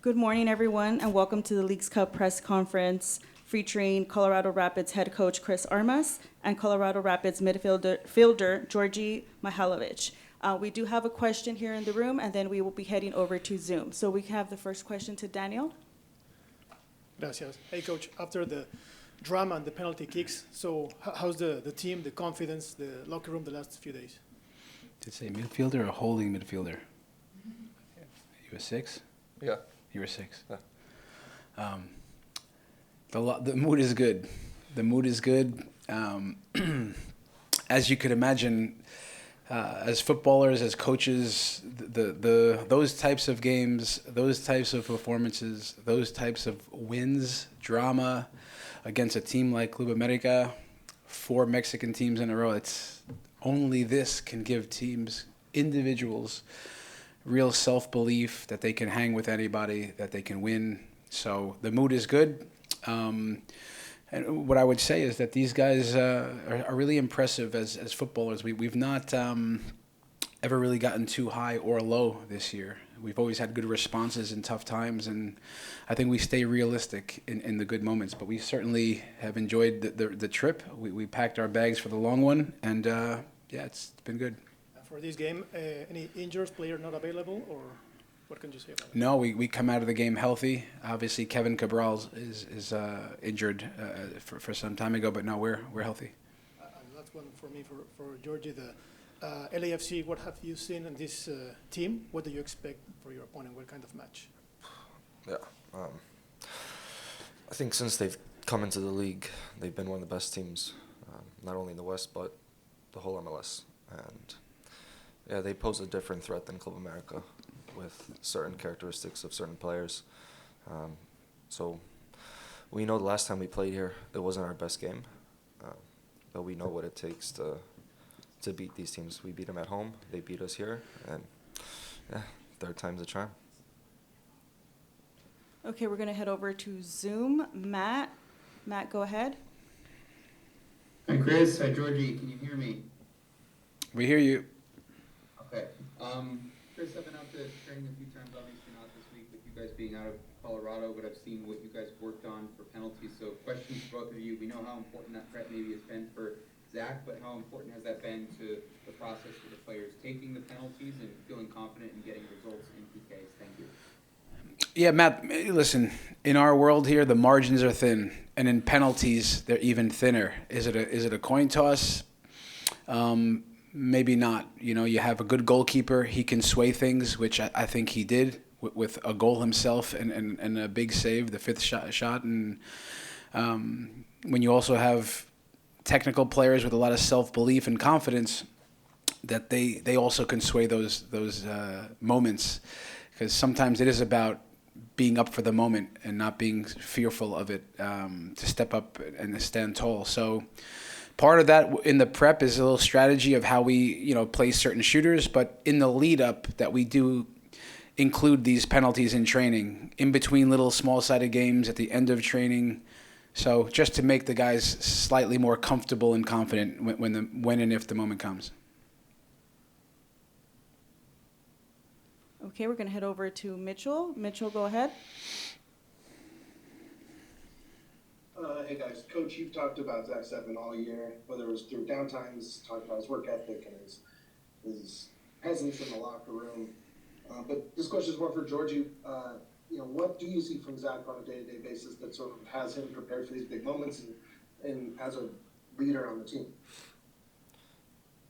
Good morning, everyone, and welcome to the Leagues Cup press conference featuring Colorado Rapids head coach Chris Armas and Colorado Rapids midfielder Djordje Mihailovic. We do have a question here in the room, and then we will be heading over to Zoom. So we can have the first question to Daniel. Gracias. Hey, Coach, after the drama and the penalty kicks, so how's the team, the confidence, the locker room the last few days? Did it say midfielder or holding midfielder? You a six? Yeah. You were six. Yeah. The mood is good. The mood is good. As you could imagine, as footballers, as coaches, those types of games, those types of performances, those types of wins, drama against a team like Club America, 4 Mexican teams in a row, it's only this can give teams, individuals, real self-belief that they can hang with anybody, that they can win. So the mood is good. And what I would say is that these guys are really impressive as footballers. We've not ever really gotten too high or low this year. We've always had good responses in tough times, and I think we stay realistic in the good moments. But we certainly have enjoyed the trip. We packed our bags for the long one, and it's been good. For this game, any injured player not available, or what can you say about it? No, we come out of the game healthy. Obviously, Kevin Cabral is injured for some time ago, but no, we're healthy. And last one for me, for Djordje, the LAFC, what have you seen in this team? What do you expect for your opponent? What kind of match? Yeah. I think since they've come into the league, they've been one of the best teams, not only in the West, but the whole MLS. And yeah, they pose a different threat than Club America with certain characteristics of certain players. So we know the last time we played here, it wasn't our best game, but we know what it takes to beat these teams. We beat them at home, they beat us here, and yeah, third time's a charm. Okay, we're going to head over to Zoom. Matt, go ahead. Hi, Chris. Hi, Djordje. Can you hear me? We hear you. Okay. Chris, I've been out to training a few times, obviously not this week with you guys being out of Colorado, but I've seen what you guys worked on for penalties. So questions for both of you. We know how important that threat maybe has been for Zach, but how important has that been to the process for the players taking the penalties and feeling confident in getting results in PKs? Thank you. Yeah, Matt, listen, in our world here, the margins are thin, and in penalties, they're even thinner. Is it a coin toss? Maybe not. You know, you have a good goalkeeper. He can sway things, which I think he did with a goal himself and a big save, the 5th shot. And when you also have technical players with a lot of self-belief and confidence, that they also can sway those moments. Because sometimes it is about being up for the moment and not being fearful of it, to step up and stand tall. So part of that in the prep is a little strategy of how we, play certain shooters, but in the lead up that we do include these penalties in training, in between little small-sided games at the end of training. So just to make the guys slightly more comfortable and confident when and if the moment comes. Okay, we're going to head over to Mitchell. Mitchell, go ahead. Hey guys, Coach, you've talked about Zach Steffen all year, whether it was through downtimes, talked about his work ethic and his presence in the locker room. But this question is more for Djordje. What do you see from Zach on a day-to-day basis that sort of has him prepared for these big moments and as a leader on the team?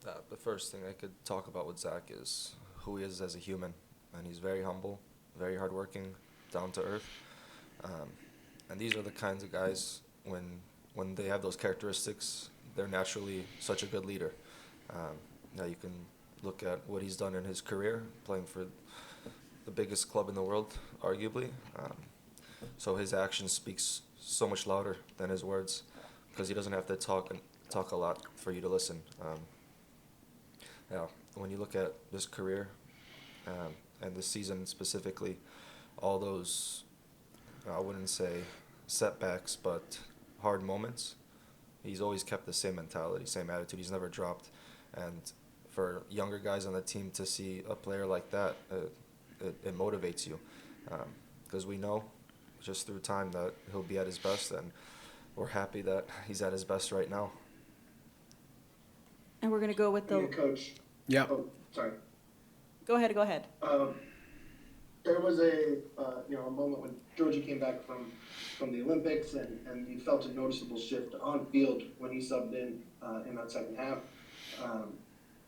The first thing I could talk about with Zach is who he is as a human. And he's very humble, very hardworking, down to earth. And these are the kinds of guys, when they have those characteristics, they're naturally such a good leader. Now you can look at what he's done in his career, playing for the biggest club in the world, arguably. So his actions speaks so much louder than his words, because he doesn't have to talk a lot for you to listen. When you look at his career, and this season specifically, all those, I wouldn't say setbacks, but hard moments, he's always kept the same mentality, same attitude. He's never dropped. And for younger guys on the team to see a player like that, it motivates you. because we know just through time that he'll be at his best, and we're happy that he's at his best right now. And we're going to go with the... Yeah, Coach. Yeah. Oh, sorry. Go ahead. There was a moment when Georgie came back from the Olympics, and you felt a noticeable shift on field when he subbed in that second half.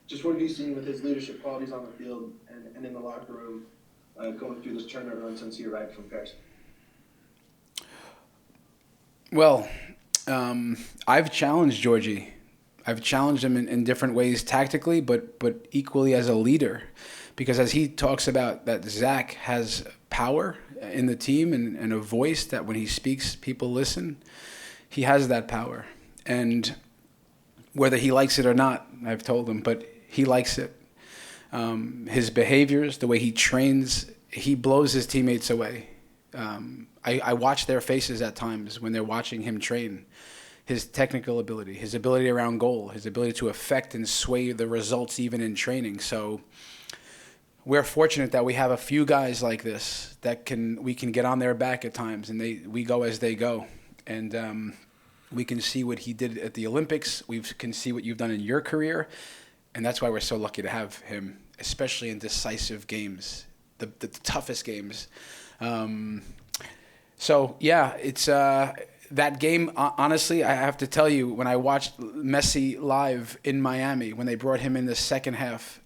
Just what have you seen with his leadership qualities on the field and in the locker room going through this turnaround since he arrived from Paris? Well, I've challenged Djordje. I've challenged him in different ways tactically, but equally as a leader. Because as he talks about that Zach has power in the team and a voice that when he speaks, people listen, he has that power. And whether he likes it or not, I've told him, but he likes it. His behaviors, the way he trains, he blows his teammates away. I watch their faces at times when they're watching him train. His technical ability, his ability around goal, his ability to affect and sway the results even in training. So we're fortunate that we have a few guys like this that we can get on their back at times, and we go as they go. And we can see what he did at the Olympics. We can see what you've done in your career, and that's why we're so lucky to have him, especially in decisive games, the toughest games. So yeah, it's that game. Honestly, I have to tell you, when I watched Messi live in Miami, when they brought him in the second half,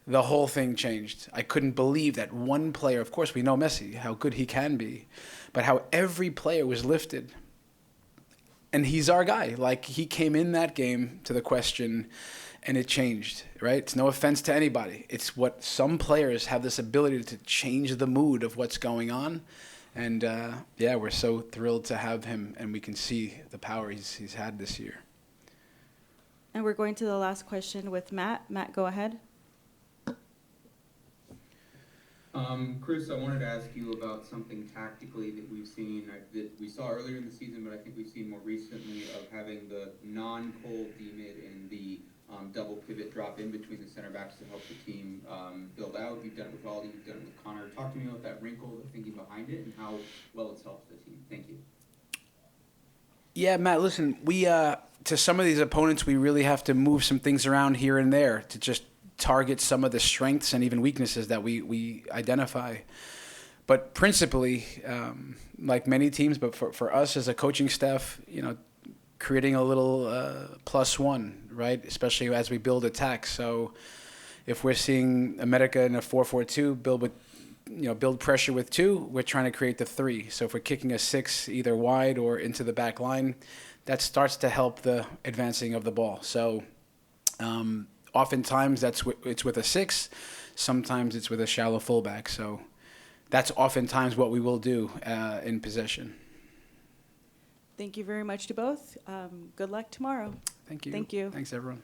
the whole thing changed. I couldn't believe that one player, of course we know Messi, how good he can be, but how every player was lifted. And he's our guy. Like, he came in that game to the question and it changed, right? It's no offense to anybody. It's what some players have this ability to change the mood of what's going on. And yeah, we're so thrilled to have him, and we can see the power he's had this year. And we're going to the last question with Matt. Matt, go ahead. Chris, I wanted to ask you about something tactically that we've seen, that we saw earlier in the season, but I think we've seen more recently, of having the non-Cole D-mid and the double pivot drop in between the center backs to help the team build out. You've done it with Aldi, you've done it with Connor. Talk to me about that wrinkle, the thinking behind it, and how well it's helped the team. Thank you. Yeah, Matt, listen, we to some of these opponents, we really have to move some things around here and there to just target some of the strengths and even weaknesses that we identify. But principally, like many teams, but for us as a coaching staff, creating a little +1, right? Especially as we build attacks. So if we're seeing America in a 4-4-2, build pressure with 2, we're trying to create the 3. So if we're kicking a 6 either wide or into the back line, that starts to help the advancing of the ball. So oftentimes it's with a 6, sometimes it's with a shallow fullback. So that's oftentimes what we will do in possession. Thank you very much to both. Good luck tomorrow. Thank you. Thank you. Thanks, everyone.